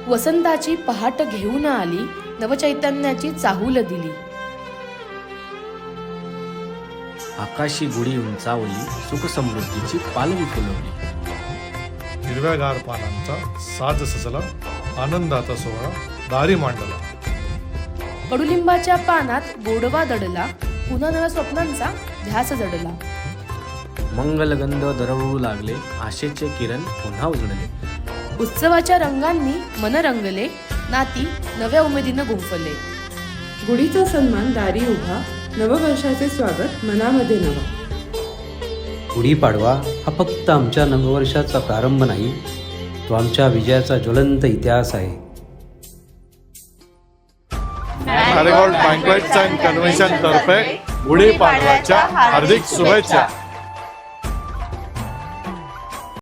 वसंताची पहाट घेऊन आली, नवचैतन्याची चाहूल दिली. आकाशी गुढी उंचावली, सुख समृद्धीची पालवी फुलवली. हिरव्यागार पानांचा साज सजला, आनंदाचा सोहळा दारी मांडला. कडुलिंबाच्या पानात गोडवा दडला, पुन्हा नव्या स्वप्नांचा ध्यास जडला. मंगलगंध दरवळू लागले, आशेचे किरण पुन्हा उजळले. उत्सवाच्या रंगांनी मन रंगले, नाती नव्या उमेदीनं गुंफले. गुढीचा सन्मान दारी उभा, नववर्षाचे स्वागत मनामध्ये नवा. गुढीपाडवा हा फक्त आमच्या नववर्षाचा प्रारंभ नाही, तो आमच्या विजयाचा ज्वलंत इतिहास आहे. मॅरीगोल्ड बँक्वेट्स अँड कन्व्हेन्शन तर्फे गुढीपाडव्याच्या हार्दिक शुभेच्छा.